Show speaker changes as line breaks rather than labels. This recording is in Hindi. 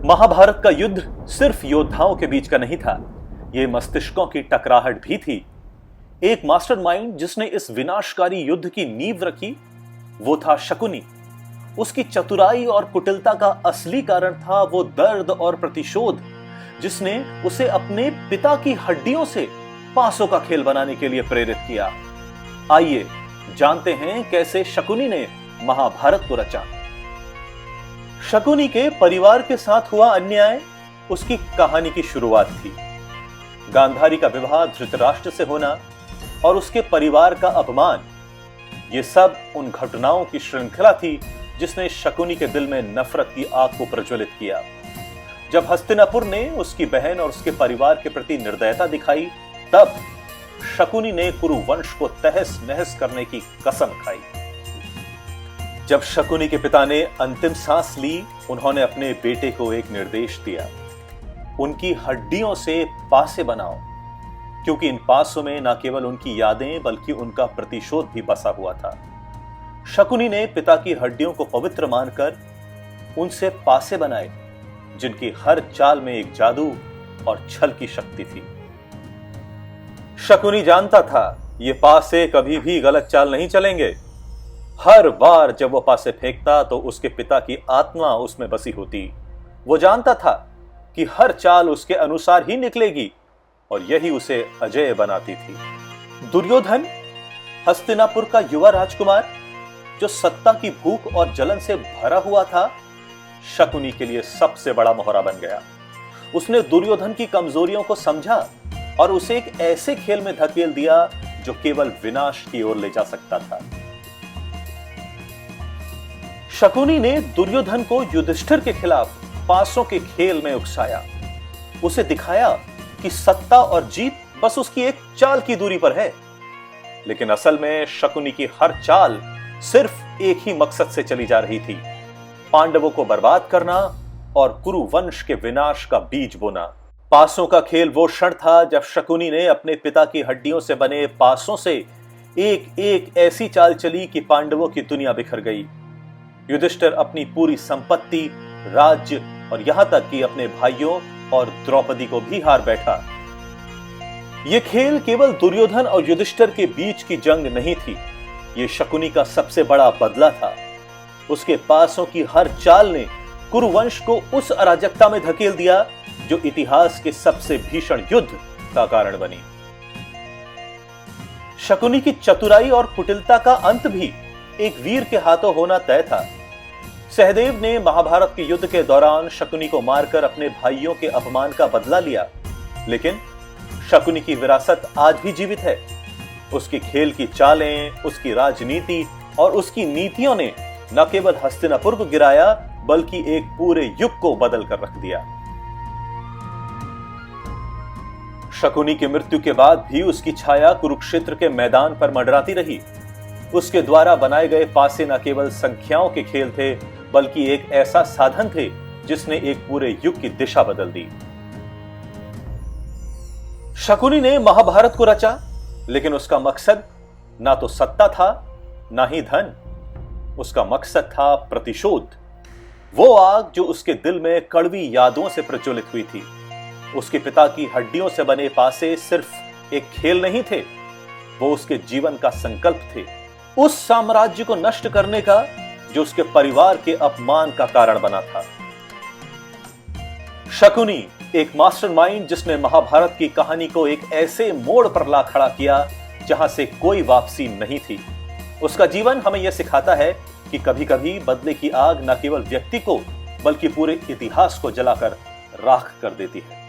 महाभारत का युद्ध सिर्फ योद्धाओं के बीच का नहीं था, यह मस्तिष्कों की टकराहट भी थी। एक मास्टरमाइंड जिसने इस विनाशकारी युद्ध की नींव रखी, वो था शकुनी। उसकी चतुराई और कुटिलता का असली कारण था वो दर्द और प्रतिशोध, जिसने उसे अपने पिता की हड्डियों से पासों का खेल बनाने के लिए प्रेरित किया। आइए जानते हैं कैसे शकुनी ने महाभारत को रचा। शकुनी के परिवार के साथ हुआ अन्याय उसकी कहानी की शुरुआत थी। गांधारी का विवाह धृतराष्ट्र से होना और उसके परिवार का अपमान, ये सब उन घटनाओं की श्रृंखला थी जिसने शकुनी के दिल में नफरत की आग को प्रज्वलित किया। जब हस्तिनापुर ने उसकी बहन और उसके परिवार के प्रति निर्दयता दिखाई, तब शकुनी ने कुरु वंश को तहस नहस करने की कसम खाई। जब शकुनी के पिता ने अंतिम सांस ली, उन्होंने अपने बेटे को एक निर्देश दिया, उनकी हड्डियों से पासे बनाओ, क्योंकि इन पासों में न केवल उनकी यादें बल्कि उनका प्रतिशोध भी बसा हुआ था। शकुनी ने पिता की हड्डियों को पवित्र मानकर उनसे पासे बनाए, जिनकी हर चाल में एक जादू और छल की शक्ति थी। शकुनी जानता था ये पासे कभी भी गलत चाल नहीं चलेंगे। हर बार जब वो पासे फेंकता तो उसके पिता की आत्मा उसमें बसी होती। वो जानता था कि हर चाल उसके अनुसार ही निकलेगी और यही उसे अजेय बनाती थी। दुर्योधन, हस्तिनापुर का युवा राजकुमार जो सत्ता की भूख और जलन से भरा हुआ था, शकुनी के लिए सबसे बड़ा मोहरा बन गया। उसने दुर्योधन की कमजोरियों को समझा और उसे एक ऐसे खेल में धकेल दिया जो केवल विनाश की ओर ले जा सकता था। शकुनी ने दुर्योधन को युधिष्ठिर के खिलाफ पासों के खेल में उकसाया। उसे दिखाया कि सत्ता और जीत बस उसकी एक चाल की दूरी पर है। लेकिन असल में शकुनी की हर चाल सिर्फ एक ही मकसद से चली जा रही थी, पांडवों को बर्बाद करना और कुरु वंश के विनाश का बीज बोना। पासों का खेल वो क्षण था जब शकुनी ने अपने पिता की हड्डियों से बने पासों से एक एक ऐसी चाल चली कि पांडवों की दुनिया बिखर गई। युधिष्ठिर अपनी पूरी संपत्ति, राज्य और यहां तक कि अपने भाइयों और द्रौपदी को भी हार बैठा। यह खेल केवल दुर्योधन और युधिष्ठिर के बीच की जंग नहीं थी, यह शकुनी का सबसे बड़ा बदला था। उसके पासों की हर चाल ने कुरुवंश को उस अराजकता में धकेल दिया जो इतिहास के सबसे भीषण युद्ध का कारण बनी। शकुनी की चतुराई और कुटिलता का अंत भी एक वीर के हाथों होना तय था। सहदेव ने महाभारत के युद्ध के दौरान शकुनी को मारकर अपने भाइयों के अपमान का बदला लिया, लेकिन शकुनी की विरासत आज भी जीवित है। उसकी खेल की चालें, उसकी राजनीति और उसकी नीतियों ने न केवल हस्तिनापुर को गिराया बल्कि एक पूरे युग को बदल कर रख दिया। शकुनी की मृत्यु के बाद भी उसकी छाया कुरुक्षेत्र के मैदान पर मंडराती रही। उसके द्वारा बनाए गए पासे न केवल संख्याओं के खेल थे बल्कि एक ऐसा साधन थे जिसने एक पूरे युग की दिशा बदल दी। शकुनी ने महाभारत को रचा, लेकिन उसका मकसद ना तो सत्ता था ना ही धन। उसका मकसद था प्रतिशोध। वो आग जो उसके दिल में कड़वी यादों से प्रज्वलित हुई थी। उसके पिता की हड्डियों से बने पासे सिर्फ एक खेल नहीं थे, वो उसके जीवन का संकल्प थे, उस साम्राज्य को नष्ट करने का जो उसके परिवार के अपमान का कारण बना था। शकुनी एक मास्टरमाइंड जिसने महाभारत की कहानी को एक ऐसे मोड़ पर ला खड़ा किया जहां से कोई वापसी नहीं थी। उसका जीवन हमें यह सिखाता है कि कभी-कभी बदले की आग न केवल व्यक्ति को बल्कि पूरे इतिहास को जलाकर राख कर देती है।